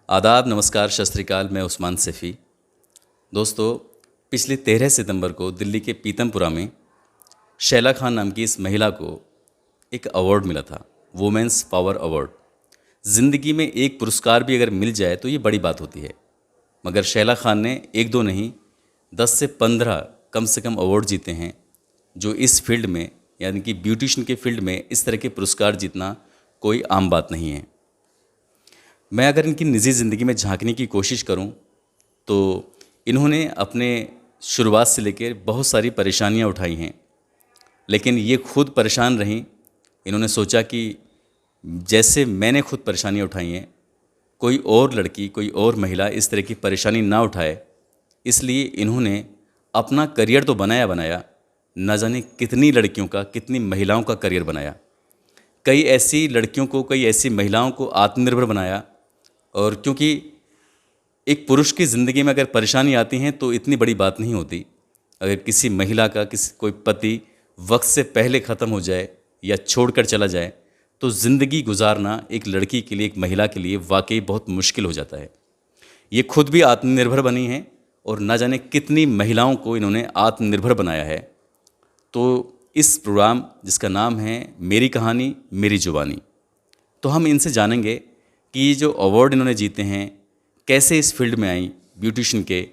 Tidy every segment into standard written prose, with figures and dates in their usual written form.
आदाब, नमस्कार, सत श्री अकाल। मैं उस्मान सैफ़ी। दोस्तों, पिछले 13 सितंबर को दिल्ली के पीतमपुरा में शैला खान नाम की इस महिला को एक अवार्ड मिला था, वुमेन्स पावर अवार्ड। ज़िंदगी में एक पुरस्कार भी अगर मिल जाए तो ये बड़ी बात होती है, मगर शैला खान ने एक दो नहीं 10 से 15 कम से कम अवार्ड जीते हैं, जो इस फील्ड में यानी कि ब्यूटिशियन के फील्ड में इस तरह के पुरस्कार जीतना कोई आम बात नहीं है। मैं अगर इनकी निजी ज़िंदगी में झांकने की कोशिश करूं तो इन्होंने अपने शुरुआत से लेकर बहुत सारी परेशानियां उठाई हैं, लेकिन ये खुद परेशान रहीं। इन्होंने सोचा कि जैसे मैंने खुद परेशानियां उठाई हैं, कोई और लड़की, कोई और महिला इस तरह की परेशानी ना उठाए, इसलिए इन्होंने अपना करियर तो बनाया, न जाने कितनी लड़कियों का, कितनी महिलाओं का करियर बनाया। कई ऐसी लड़कियों को, कई ऐसी महिलाओं को आत्मनिर्भर बनाया। और क्योंकि एक पुरुष की ज़िंदगी में अगर परेशानी आती हैं तो इतनी बड़ी बात नहीं होती। अगर किसी महिला का कोई पति वक्त से पहले ख़त्म हो जाए या छोड़कर चला जाए तो ज़िंदगी गुजारना एक लड़की के लिए, एक महिला के लिए वाकई बहुत मुश्किल हो जाता है। ये खुद भी आत्मनिर्भर बनी हैं और न जाने कितनी महिलाओं को इन्होंने आत्मनिर्भर बनाया है। तो इस प्रोग्राम जिसका नाम है मेरी कहानी मेरी जुबानी, तो हम इनसे जानेंगे कि ये जो अवार्ड इन्होंने जीते हैं, कैसे इस फील्ड में आई ब्यूटिशियन के,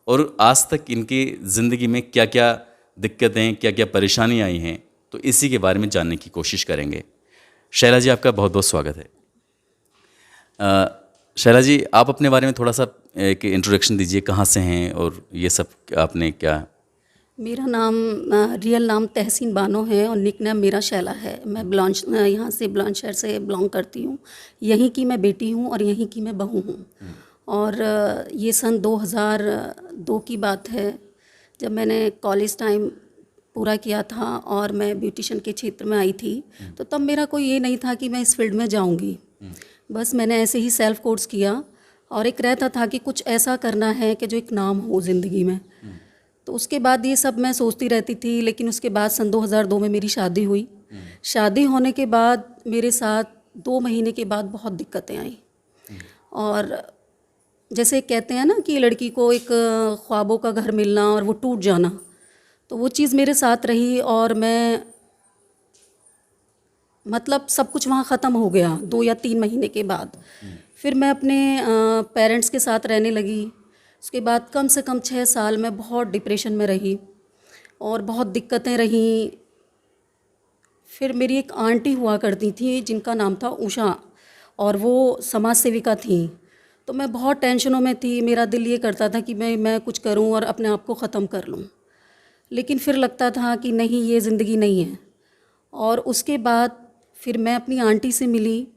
और आज तक इनकी ज़िंदगी में क्या क्या दिक्कतें, क्या क्या परेशानी आई हैं, तो इसी के बारे में जानने की कोशिश करेंगे। शैला जी, आपका बहुत बहुत स्वागत है। शैला जी, आप अपने बारे में थोड़ा सा एक इंट्रोडक्शन दीजिए, कहाँ से हैं और ये सब आपने क्या। मेरा नाम रियल नाम तहसीन बानो है और निक नेम मेरा शैला है। मैं यहाँ से बुलंदशहर से बिलोंग करती हूँ। यहीं की मैं बेटी हूँ और यहीं की मैं बहू हूँ। और ये सन 2002 की बात है, जब मैंने कॉलेज टाइम पूरा किया था और मैं ब्यूटिशियन के क्षेत्र में आई थी। तो तब मेरा कोई ये नहीं था कि मैं इस फील्ड में जाऊँगी। बस मैंने ऐसे ही सेल्फ कोर्स किया और एक रहता था कि कुछ ऐसा करना है कि जो एक नाम हो ज़िंदगी में। तो उसके बाद ये सब मैं सोचती रहती थी। लेकिन उसके बाद सन 2002 में मेरी शादी हुई। शादी होने के बाद मेरे साथ 2 महीने के बाद बहुत दिक्कतें आई। और जैसे कहते हैं ना कि लड़की को एक ख्वाबों का घर मिलना और वो टूट जाना, तो वो चीज़ मेरे साथ रही। और मैं मतलब सब कुछ वहाँ ख़त्म हो गया 2 या 3 महीने के बाद। फिर मैं अपने पेरेंट्स के साथ रहने लगी। उसके बाद कम से कम 6 साल मैं बहुत डिप्रेशन में रही और बहुत दिक्कतें रहीं। फिर मेरी एक आंटी हुआ करती थी जिनका नाम था उषा, और वो समाज सेविका थी। तो मैं बहुत टेंशनों में थी। मेरा दिल ये करता था कि मैं कुछ करूं और अपने आप को ख़त्म कर लूं, लेकिन फिर लगता था कि नहीं, ये ज़िंदगी नहीं है। और उसके बाद फिर मैं अपनी आंटी से मिली।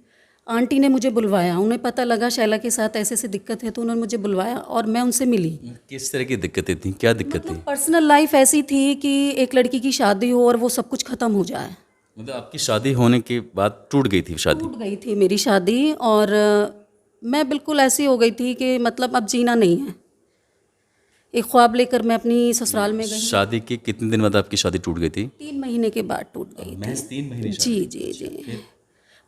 आंटी ने मुझे बुलवाया, उन्हें पता लगा शैला के साथ ऐसे ऐसे दिक्कत है, तो उन्होंने मुझे बुलवाया और मैं उनसे मिली। किस तरह की दिक्कतें थी, क्या दिक्कत थी? मतलब पर्सनल लाइफ ऐसी थी कि एक लड़की की शादी हो और वो सब कुछ ख़त्म हो जाए। मतलब आपकी शादी होने के बाद टूट गई थी शादी? टूट गई थी मेरी शादी और मैं बिल्कुल ऐसी हो गई थी कि मतलब अब जीना नहीं है। एक ख्वाब लेकर मैं अपनी ससुराल में गई। शादी के कितने दिन बाद आपकी शादी टूट गई थी? 3 महीने के बाद टूट गई थी। महज 3 महीने? जी जी जी।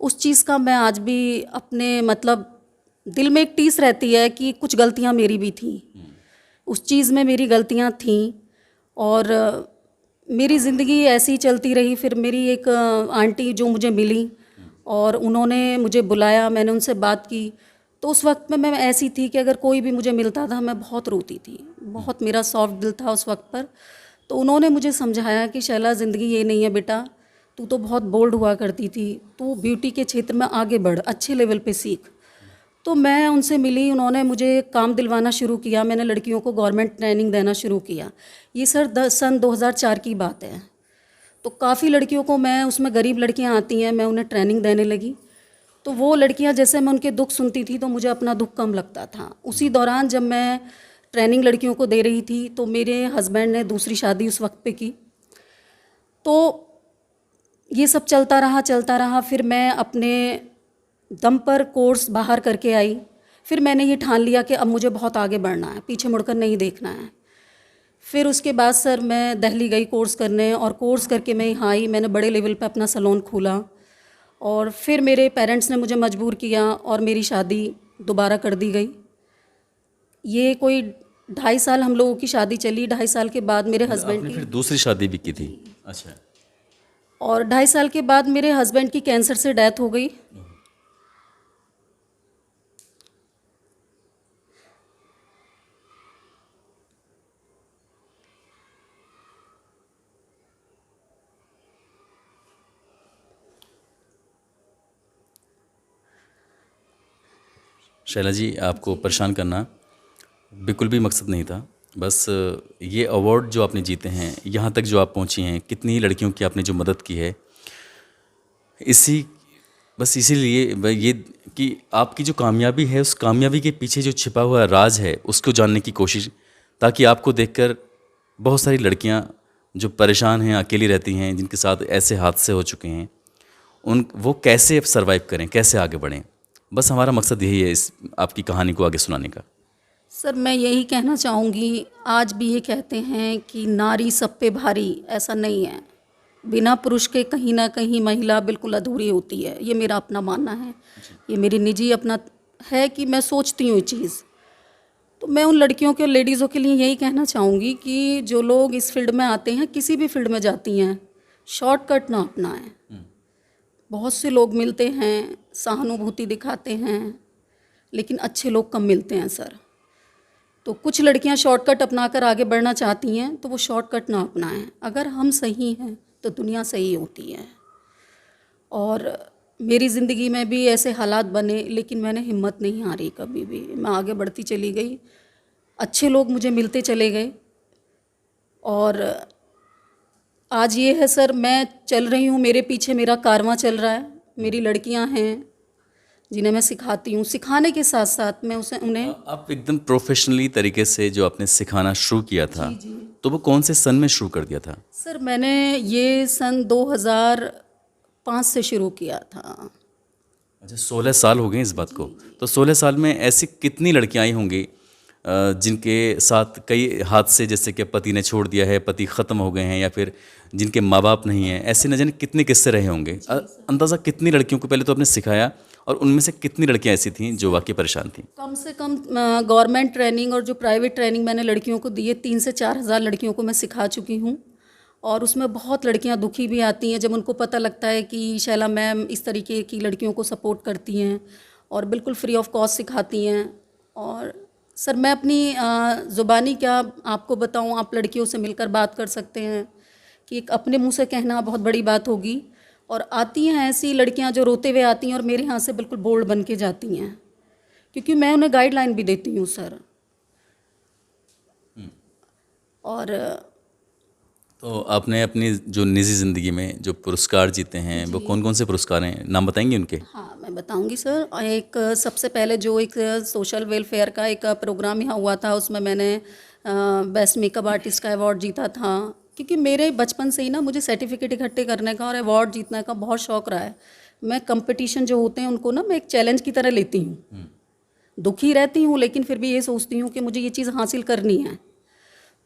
उस चीज़ का मैं आज भी अपने मतलब दिल में एक टीस रहती है कि कुछ गलतियां मेरी भी थी। उस चीज़ में मेरी गलतियां थी और मेरी ज़िंदगी ऐसी चलती रही। फिर मेरी एक आंटी जो मुझे मिली और उन्होंने मुझे बुलाया, मैंने उनसे बात की। तो उस वक्त में मैं ऐसी थी कि अगर कोई भी मुझे मिलता था मैं बहुत रोती थी। बहुत मेरा सॉफ्ट दिल था उस वक्त पर। तो उन्होंने मुझे समझाया कि शैला, ज़िंदगी ये नहीं है बेटा, तू तो बहुत बोल्ड हुआ करती थी, तू ब्यूटी के क्षेत्र में आगे बढ़, अच्छे लेवल पे सीख। तो मैं उनसे मिली, उन्होंने मुझे काम दिलवाना शुरू किया। मैंने लड़कियों को गवर्नमेंट ट्रेनिंग देना शुरू किया। ये सन 2004 की बात है। तो काफ़ी लड़कियों को मैं, उसमें गरीब लड़कियां आती हैं, मैं उन्हें ट्रेनिंग देने लगी। तो वो लड़कियां, जैसे मैं उनके दुख सुनती थी तो मुझे अपना दुख कम लगता था। उसी दौरान जब मैं ट्रेनिंग लड़कियों को दे रही थी तो मेरे हस्बैंड ने दूसरी शादी उस वक्त पे की। तो ये सब चलता रहा। फिर मैं अपने दम पर कोर्स बाहर करके आई। फिर मैंने ये ठान लिया कि अब मुझे बहुत आगे बढ़ना है, पीछे मुड़कर नहीं देखना है। फिर उसके बाद सर मैं दिल्ली गई कोर्स करने, और कोर्स करके मैं यहाँ आई। मैंने बड़े लेवल पे अपना सैलून खोला और फिर मेरे पेरेंट्स ने मुझे मजबूर किया और मेरी शादी दोबारा कर दी गई। ये कोई 2.5 साल हम लोगों की शादी चली। 2.5 साल के बाद मेरे हस्बैंड आपने की, फिर दूसरी शादी भी की थी? अच्छा। और 2.5 साल के बाद मेरे हस्बैंड की कैंसर से डेथ हो गई। शैला जी, आपको परेशान करना बिल्कुल भी मकसद नहीं था। बस ये अवार्ड जो आपने जीते हैं, यहाँ तक जो आप पहुँची हैं, कितनी ही लड़कियों की आपने जो मदद की है, इसी बस इसीलिए ये कि आपकी जो कामयाबी है, उस कामयाबी के पीछे जो छिपा हुआ राज है उसको जानने की कोशिश, ताकि आपको देखकर बहुत सारी लड़कियाँ जो परेशान हैं, अकेली रहती हैं, जिनके साथ ऐसे हादसे हो चुके हैं, वो कैसे सरवाइव करें, कैसे आगे बढ़ें। बस हमारा मकसद यही है इस आपकी कहानी को आगे सुनाने का। सर मैं यही कहना चाहूँगी, आज भी ये कहते हैं कि नारी सब पे भारी, ऐसा नहीं है। बिना पुरुष के कहीं ना कहीं महिला बिल्कुल अधूरी होती है, ये मेरा अपना मानना है। ये मेरी निजी अपना है कि मैं सोचती हूँ ये चीज़। तो मैं उन लड़कियों के, लेडीज़ों के लिए यही कहना चाहूँगी कि जो लोग इस फील्ड में आते हैं, किसी भी फील्ड में जाती हैं, शॉर्टकट ना अपनाएं। बहुत से लोग मिलते हैं, सहानुभूति दिखाते हैं, लेकिन अच्छे लोग कम मिलते हैं सर। तो कुछ लड़कियां शॉर्टकट अपनाकर आगे बढ़ना चाहती हैं, तो वो शॉर्टकट ना अपनाएं। अगर हम सही हैं तो दुनिया सही होती है। और मेरी ज़िंदगी में भी ऐसे हालात बने, लेकिन मैंने हिम्मत नहीं हारी कभी भी। मैं आगे बढ़ती चली गई, अच्छे लोग मुझे मिलते चले गए। और आज ये है सर, मैं चल रही हूँ, मेरे पीछे मेरा कारवां चल रहा है। मेरी लड़कियाँ हैं जिन्हें मैं सिखाती हूँ, सिखाने के साथ साथ मैं उन्हें आप एकदम प्रोफेशनली तरीके से जो आपने सिखाना शुरू किया था, जी जी तो वो कौन से सन में शुरू कर दिया था? सर, मैंने ये सन 2005 से शुरू किया था। अच्छा, 16 साल हो गए इस बात को। तो 16 साल में ऐसी कितनी लड़कियां आई होंगी जिनके साथ कई हादसे, जैसे कि पति ने छोड़ दिया है, पति ख़त्म हो गए हैं, या फिर जिनके माँ बाप नहीं हैं, ऐसे न जाने कितने किस्से रहे होंगे। अंदाज़ा कितनी लड़कियों को पहले तो आपने सिखाया, और उनमें से कितनी लड़कियां ऐसी थीं जो वाकई परेशान थीं? कम से कम गवर्नमेंट ट्रेनिंग और जो प्राइवेट ट्रेनिंग मैंने लड़कियों को दी है, 3 से 4 हज़ार लड़कियों को मैं सिखा चुकी हूँ। और उसमें बहुत लड़कियां दुखी भी आती हैं जब उनको पता लगता है कि शैला मैम इस तरीके की लड़कियों को सपोर्ट करती हैं और बिल्कुल फ्री ऑफ कॉस्ट सिखाती हैं। और सर मैं अपनी ज़ुबानी क्या आपको बताऊं, आप लड़कियों से मिलकर बात कर सकते हैं कि एक अपने मुंह से कहना बहुत बड़ी बात होगी। और आती हैं ऐसी लड़कियां जो रोते हुए आती हैं और मेरे यहाँ से बिल्कुल बोल्ड बन के जाती हैं, क्योंकि मैं उन्हें गाइडलाइन भी देती हूँ सर। और तो आपने अपनी जो निजी ज़िंदगी में जो पुरस्कार जीते हैं, वो कौन कौन से पुरस्कार हैं, नाम बताएंगे उनके? हाँ मैं बताऊंगी सर। एक सबसे पहले जो एक सोशल वेलफेयर का एक प्रोग्राम यहाँ हुआ था, उसमें मैंने बेस्ट मेकअप आर्टिस्ट का अवार्ड जीता था। क्योंकि मेरे बचपन से ही ना मुझे सर्टिफिकेट इकट्ठे करने का और अवार्ड जीतने का बहुत शौक़ रहा है। मैं कंपटीशन जो होते हैं उनको ना मैं एक चैलेंज की तरह लेती हूँ। दुखी रहती हूँ, लेकिन फिर भी ये सोचती हूँ कि मुझे ये चीज़ हासिल करनी है।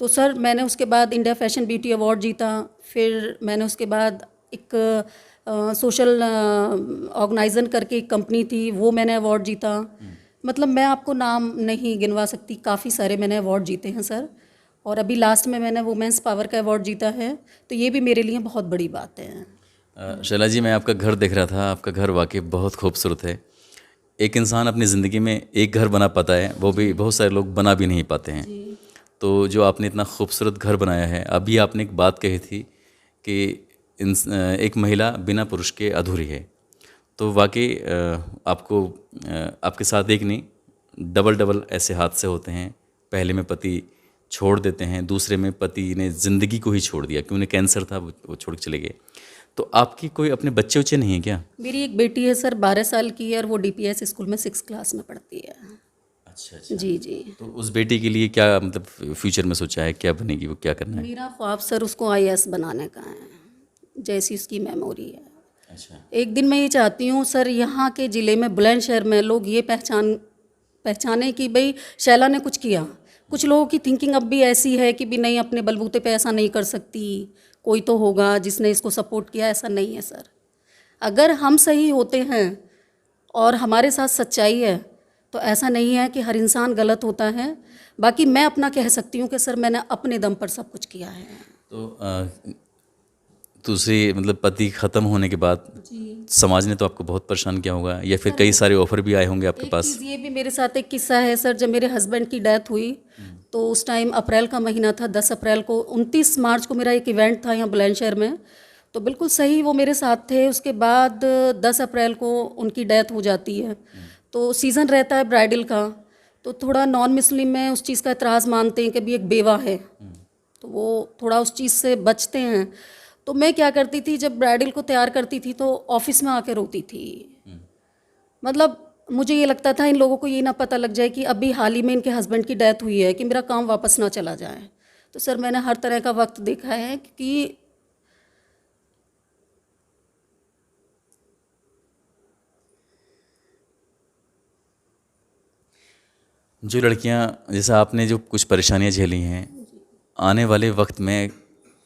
तो सर मैंने उसके बाद इंडिया फैशन ब्यूटी अवार्ड जीता। फिर मैंने उसके बाद एक सोशल ऑर्गेनाइजन करके एक कंपनी थी, वो मैंने अवार्ड जीता। मतलब मैं आपको नाम नहीं गिनवा सकती, काफ़ी सारे मैंने अवार्ड जीते हैं सर। और अभी लास्ट में मैंने वुमेंस पावर का अवार्ड जीता है, तो ये भी मेरे लिए बहुत बड़ी बात है। शैला जी, मैं आपका घर देख रहा था, आपका घर वाकई बहुत खूबसूरत है। एक इंसान अपनी ज़िंदगी में एक घर बना पाता है, वो भी बहुत सारे लोग बना भी नहीं पाते हैं। तो जो आपने इतना खूबसूरत घर बनाया है, अभी आपने एक बात कही थी कि एक महिला बिना पुरुष के अधूरी है। तो वाकई आपको आपके साथ एक नहीं, डबल ऐसे हादसे होते हैं। पहले में पति छोड़ देते हैं, दूसरे में पति ने ज़िंदगी को ही छोड़ दिया कि उन्हें कैंसर था, वो छोड़ के चले गए। तो आपकी कोई अपने बच्चे उच्चे नहीं हैं क्या? मेरी एक बेटी है सर, 12 साल की है, और वो DPS स्कूल में 6th क्लास में पढ़ती है। अच्छा। जी जी। तो उस बेटी के लिए क्या मतलब फ्यूचर में सोचा है, क्या बनेगी, वो क्या करना है? मेरा ख्वाब सर उसको IAS बनाने का है, जैसी उसकी मेमोरी है। अच्छा। एक दिन मैं ये चाहती हूँ सर, यहाँ के ज़िले में बुलंदशहर में लोग ये पहचाने कि भाई शैला ने कुछ किया। कुछ लोगों की थिंकिंग अब भी ऐसी है कि भी नहीं, अपने बलबूते पे ऐसा नहीं कर सकती, कोई तो होगा जिसने इसको सपोर्ट किया। ऐसा नहीं है सर। अगर हम सही होते हैं और हमारे साथ सच्चाई है, तो ऐसा नहीं है कि हर इंसान गलत होता है। बाकी मैं अपना कह सकती हूँ कि सर मैंने अपने दम पर सब कुछ किया है। तो दूसरी मतलब पति ख़त्म होने के बाद समाज ने तो आपको बहुत परेशान किया होगा, या फिर कई सारे ऑफर भी आए होंगे आपके एक पास? चीज़ ये भी मेरे साथ एक किस्सा है सर। जब मेरे हस्बैंड की डेथ हुई तो उस टाइम अप्रैल का महीना था, 10 अप्रैल को। 29 मार्च को मेरा एक इवेंट था यहाँ बुलंदशहर में, तो बिल्कुल सही वो मेरे साथ थे। उसके बाद 10 अप्रैल को उनकी डेथ हो जाती है। तो सीज़न रहता है ब्राइडल का, तो थोड़ा नॉन मुस्लिम में उस चीज़ का एतराज़ मानते हैं कि भी एक बेवा है, तो वो थोड़ा उस चीज़ से बचते हैं। तो मैं क्या करती थी, जब ब्राइडल को तैयार करती थी तो ऑफिस में आके रोती थी। मतलब मुझे ये लगता था इन लोगों को ये ना पता लग जाए कि अभी हाल ही में इनके हस्बैंड की डेथ हुई है, कि मेरा काम वापस ना चला जाए। तो सर मैंने हर तरह का वक्त देखा है कि जो लड़कियां, जैसे आपने जो कुछ परेशानियां झेली हैं, आने वाले वक्त में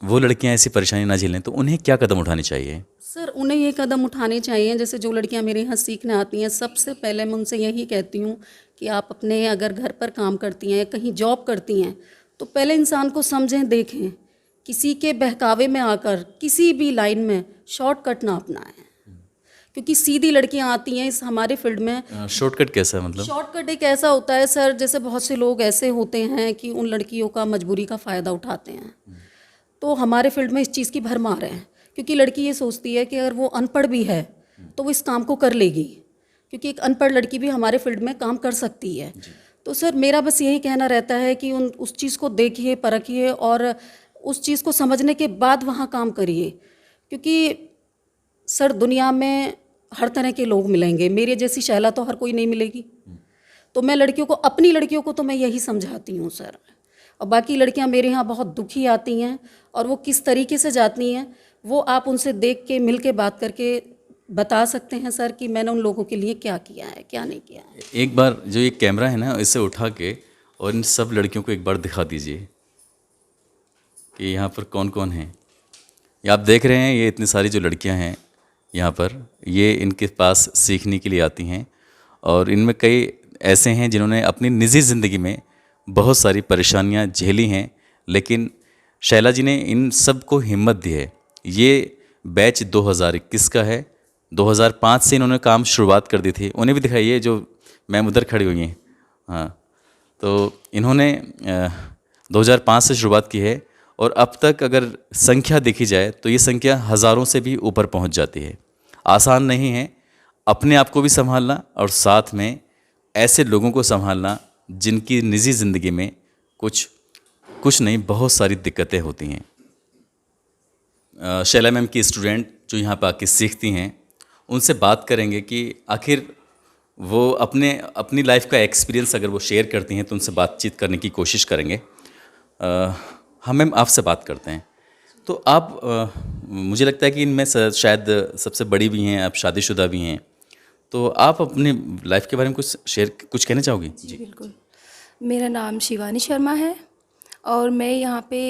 वो लड़कियां ऐसी परेशानी ना झेलें तो उन्हें क्या कदम उठाने चाहिए? सर उन्हें ये कदम उठाने चाहिए, जैसे जो लड़कियां मेरे यहाँ सीखने आती हैं, सबसे पहले मैं उनसे यही कहती हूँ कि आप अपने अगर घर पर काम करती हैं, कहीं जॉब करती हैं, तो पहले इंसान को समझें, देखें। किसी के बहकावे में आकर किसी भी लाइन में शॉर्टकट ना अपनाएं, क्योंकि सीधी लड़कियां आती हैं इस हमारे फील्ड में। शॉर्टकट कैसा है मतलब? शॉर्टकट एक ऐसा होता है सर, जैसे बहुत से लोग ऐसे होते हैं कि उन लड़कियों का मजबूरी का फ़ायदा उठाते हैं। तो हमारे फील्ड में इस चीज़ की भरमार है, क्योंकि लड़की ये सोचती है कि अगर वो अनपढ़ भी है तो वो इस काम को कर लेगी, क्योंकि एक अनपढ़ लड़की भी हमारे फील्ड में काम कर सकती है। तो सर मेरा बस यही कहना रहता है कि उस चीज़ को देखिए, परखिए और उस चीज़ को समझने के बाद वहाँ काम करिए, क्योंकि सर दुनिया में हर तरह के लोग मिलेंगे। मेरे जैसी शैला तो हर कोई नहीं मिलेगी। तो मैं लड़कियों को, अपनी लड़कियों को तो मैं यही समझाती हूँ सर। और बाकी लड़कियाँ मेरे यहाँ बहुत दुखी आती हैं, और वो किस तरीके से जाती हैं वो आप उनसे देख के, मिल के, बात करके बता सकते हैं सर कि मैंने उन लोगों के लिए क्या किया है, क्या नहीं किया है। एक बार जो ये कैमरा है ना, इसे उठा के और इन सब लड़कियों को एक बार दिखा दीजिए कि यहाँ पर कौन कौन है। ये आप देख रहे हैं, ये इतनी सारी जो लड़कियाँ हैं यहाँ पर, ये इनके पास सीखने के लिए आती हैं, और इनमें कई ऐसे हैं जिन्होंने अपनी निजी ज़िंदगी में बहुत सारी परेशानियाँ झेली हैं, लेकिन शैला जी ने इन सब को हिम्मत दी है। ये बैच 2021 का है। 2005 से इन्होंने काम शुरुआत कर दी थी। उन्हें भी दिखाइए, जो मैम उधर खड़ी हुई हैं। हाँ, तो इन्होंने 2005 से शुरुआत की है, और अब तक अगर संख्या देखी जाए तो ये संख्या हज़ारों से भी ऊपर पहुंच जाती है। आसान नहीं है अपने आप को भी संभालना, और साथ में ऐसे लोगों को संभालना जिनकी निजी ज़िंदगी में कुछ नहीं, बहुत सारी दिक्कतें होती हैं। शैला मैम की स्टूडेंट जो यहाँ पर आके सीखती हैं, उनसे बात करेंगे कि आखिर वो अपनी लाइफ का एक्सपीरियंस अगर वो शेयर करती हैं तो उनसे बातचीत करने की कोशिश करेंगे। हम मैम आपसे बात करते हैं। तो आप मुझे लगता है कि इनमें शायद सबसे बड़ी भी हैं, आप शादीशुदा भी हैं, तो आप अपनी लाइफ के बारे में कुछ कहना चाहोगी? जी बिल्कुल। मेरा नाम शिवानी शर्मा है, और मैं यहाँ पे,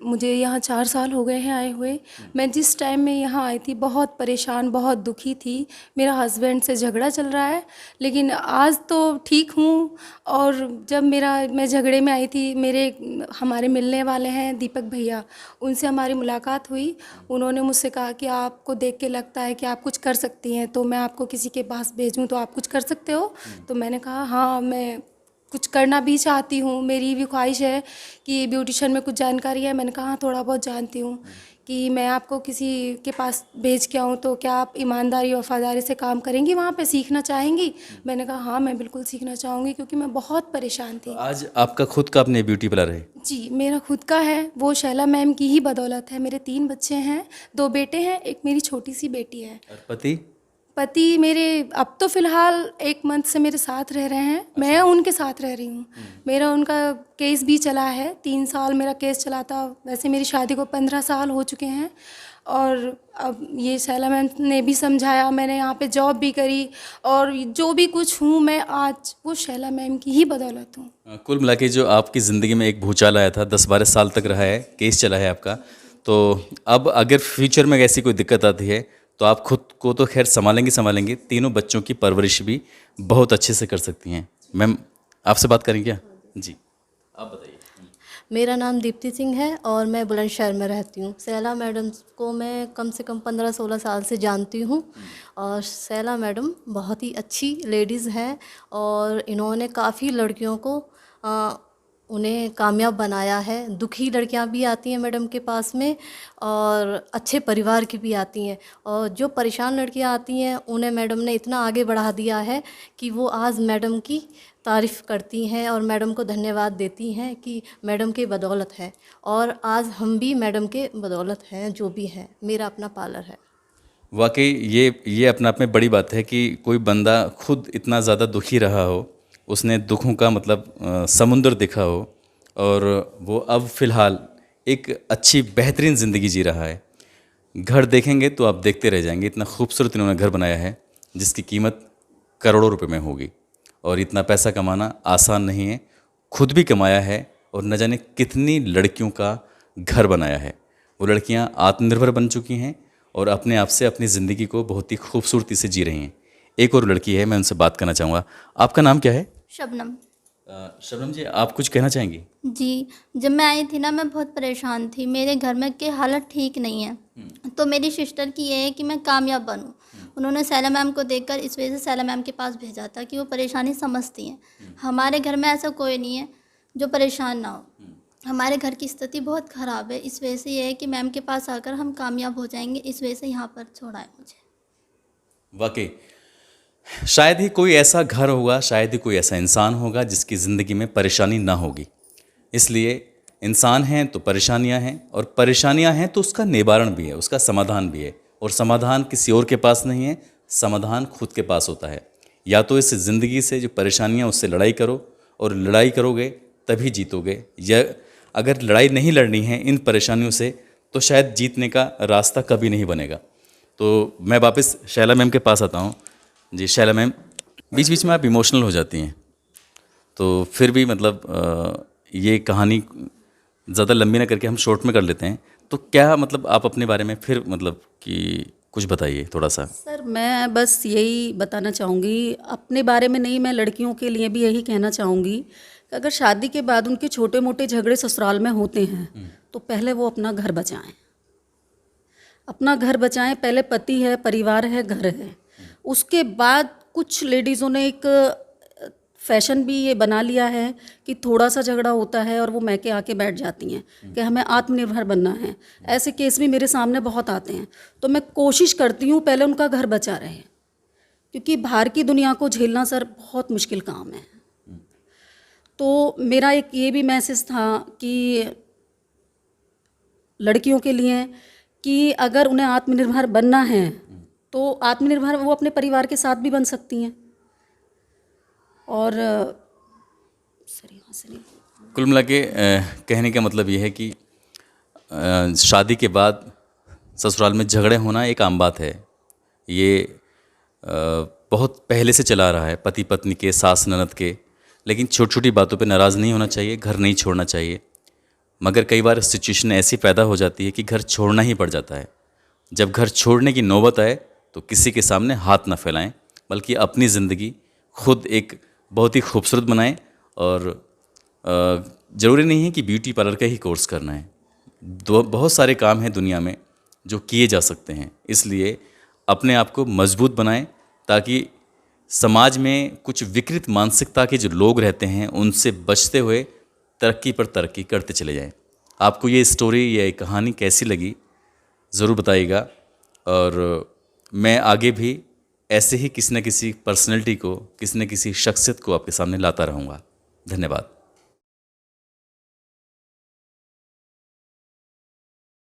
मुझे यहाँ 4 साल हो गए हैं आए हुए। मैं जिस टाइम में यहाँ आई थी बहुत परेशान, बहुत दुखी थी। मेरा हस्बैंड से झगड़ा चल रहा है, लेकिन आज तो ठीक हूँ। और जब मैं झगड़े में आई थी, हमारे मिलने वाले हैं दीपक भैया, उनसे हमारी मुलाकात हुई। उन्होंने मुझसे कहा कि आपको देख के लगता है कि आप कुछ कर सकती हैं, तो मैं आपको किसी के पास भेजूँ तो आप कुछ कर सकते हो। तो मैंने कहा हाँ, मैं कुछ करना भी चाहती हूँ, मेरी भी ख्वाहिश है कि ब्यूटिशियन में कुछ जानकारी है। मैंने कहा हाँ, थोड़ा बहुत जानती हूँ, कि मैं आपको किसी के पास भेज के आऊँ तो क्या आप ईमानदारी और वफादारी से काम करेंगी, वहाँ पे सीखना चाहेंगी? मैंने कहा हाँ, मैं बिल्कुल सीखना चाहूँगी, क्योंकि मैं बहुत परेशान थी। आज आपका खुद का अपने ब्यूटी पार्लर है? जी, मेरा खुद का है, वो शैला मैम की ही बदौलत है। मेरे 3 बच्चे हैं, 2 बेटे हैं, एक मेरी छोटी सी बेटी है। और पति मेरे अब तो फ़िलहाल 1 मंथ से मेरे साथ रह रहे हैं। मैं उनके साथ रह रही हूँ। मेरा उनका केस भी चला है, 3 साल मेरा केस चला था। वैसे मेरी शादी को 15 साल हो चुके हैं, और अब ये शैला मैम ने भी समझाया, मैंने यहाँ पे जॉब भी करी, और जो भी कुछ हूँ मैं आज, वो शैला मैम की ही बदौलत हूँ। कुल मिला के जो आपकी ज़िंदगी में एक भूचाल आया था, 10-12 साल तक रहा है, केस चला है आपका, तो अब अगर फ्यूचर में ऐसी कोई दिक्कत आती है तो आप खुद को तो खैर संभालेंगी, तीनों बच्चों की परवरिश भी बहुत अच्छे से कर सकती हैं। मैम आपसे बात करें क्या? जी, आप बताइए। मेरा नाम दीप्ति सिंह है और मैं बुलंदशहर में रहती हूँ। सैला मैडम को मैं कम से कम 15-16 साल से जानती हूँ और सैला मैडम बहुत ही अच्छी लेडीज़ हैं और इन्होंने काफ़ी लड़कियों को उन्हें कामयाब बनाया है। दुखी लड़कियां भी आती हैं मैडम के पास में और अच्छे परिवार की भी आती हैं, और जो परेशान लड़कियां आती हैं उन्हें मैडम ने इतना आगे बढ़ा दिया है कि वो आज मैडम की तारीफ़ करती हैं और मैडम को धन्यवाद देती हैं कि मैडम के बदौलत है, और आज हम भी मैडम के बदौलत हैं। जो भी है, मेरा अपना पार्लर है। वाकई ये अपने आप में बड़ी बात है कि कोई बंदा खुद इतना ज़्यादा दुखी रहा हो, उसने दुखों का मतलब समुंदर देखा हो, और वो अब फ़िलहाल एक अच्छी बेहतरीन ज़िंदगी जी रहा है। घर देखेंगे तो आप देखते रह जाएंगे, इतना खूबसूरत इन्होंने घर बनाया है जिसकी कीमत करोड़ों रुपए में होगी। और इतना पैसा कमाना आसान नहीं है, खुद भी कमाया है और न जाने कितनी लड़कियों का घर बनाया है। वो लड़कियां आत्मनिर्भर बन चुकी हैं और अपने आप से अपनी ज़िंदगी को बहुत ही खूबसूरती से जी रही हैं। एक और लड़की है, मैं उनसे बात करना चाहूँगा। आपका नाम क्या है? शबनम। शबनम जी, आप कुछ कहना चाहेंगी? जी, जब मैं आई थी ना, मैं बहुत परेशान थी। मेरे घर में के हालत ठीक नहीं है, तो मेरी सिस्टर की ये है कि मैं कामयाब बनूं। उन्होंने सैला मैम को देखकर इस वजह से सैला मैम के पास भेजा था कि वो परेशानी समझती हैं। हमारे घर में ऐसा कोई नहीं है जो परेशान ना हो। हमारे घर की स्थिति बहुत ख़राब है, इस वजह से ये है कि मैम के पास आकर हम कामयाब हो जाएंगे, इस वजह से यहाँ पर छोड़ा है मुझे। वाकई शायद ही कोई ऐसा घर होगा, शायद ही कोई ऐसा इंसान होगा जिसकी ज़िंदगी में परेशानी ना होगी। इसलिए इंसान हैं तो परेशानियां हैं, और परेशानियां हैं तो उसका निवारण भी है, उसका समाधान भी है। और समाधान किसी और के पास नहीं है, समाधान खुद के पास होता है। या तो इस ज़िंदगी से जो परेशानियां, उससे लड़ाई करो, और लड़ाई करोगे तभी जीतोगे। या अगर लड़ाई नहीं लड़नी है इन परेशानियों से, तो शायद जीतने का रास्ता कभी नहीं बनेगा। तो मैं वापस शैला मैम के पास आता हूँ। जी शैला मैम, बीच बीच में आप इमोशनल हो जाती हैं, तो फिर भी मतलब ये कहानी ज़्यादा लंबी ना करके हम शॉर्ट में कर लेते हैं। तो क्या मतलब आप अपने बारे में फिर मतलब कि कुछ बताइए थोड़ा सा। सर, मैं बस यही बताना चाहूँगी, अपने बारे में नहीं, मैं लड़कियों के लिए भी यही कहना चाहूँगी कि अगर शादी के बाद उनके छोटे मोटे झगड़े ससुराल में होते हैं तो पहले वो अपना घर बचाएं। अपना घर बचाएं, पहले पति है, परिवार है, घर है। उसके बाद कुछ लेडीज़ों ने एक फैशन भी ये बना लिया है कि थोड़ा सा झगड़ा होता है और वो मैके आके बैठ जाती हैं कि हमें आत्मनिर्भर बनना है। ऐसे केस भी मेरे सामने बहुत आते हैं। तो मैं कोशिश करती हूँ पहले उनका घर बचा रहे, क्योंकि बाहर की दुनिया को झेलना सर बहुत मुश्किल काम है। तो मेरा एक ये भी मैसेज था कि लड़कियों के लिए कि अगर उन्हें आत्मनिर्भर बनना है तो आत्मनिर्भर वो अपने परिवार के साथ भी बन सकती हैं। और सर यहाँ से नहीं, कुल मिला के कहने का मतलब ये है कि शादी के बाद ससुराल में झगड़े होना एक आम बात है। ये बहुत पहले से चला रहा है, पति पत्नी के, सास ननद के। लेकिन छोटी छोटी बातों पे नाराज़ नहीं होना चाहिए, घर नहीं छोड़ना चाहिए। मगर कई बार सिचुएशन ऐसी पैदा हो जाती है कि घर छोड़ना ही पड़ जाता है। जब घर छोड़ने की नौबत आए तो किसी के सामने हाथ ना फैलाएं, बल्कि अपनी ज़िंदगी खुद एक बहुत ही खूबसूरत बनाएं। और ज़रूरी नहीं है कि ब्यूटी पार्लर का ही कोर्स करना है, बहुत सारे काम हैं दुनिया में जो किए जा सकते हैं। इसलिए अपने आप को मजबूत बनाएं ताकि समाज में कुछ विकृत मानसिकता के जो लोग रहते हैं उनसे बचते हुए तरक्की पर तरक्की करते चले जाएं। आपको ये स्टोरी या ये कहानी कैसी लगी ज़रूर बताइएगा, और मैं आगे भी ऐसे ही किसी न किसी पर्सनैलिटी को, किसी न किसी शख्सियत को आपके सामने लाता रहूँगा। धन्यवाद।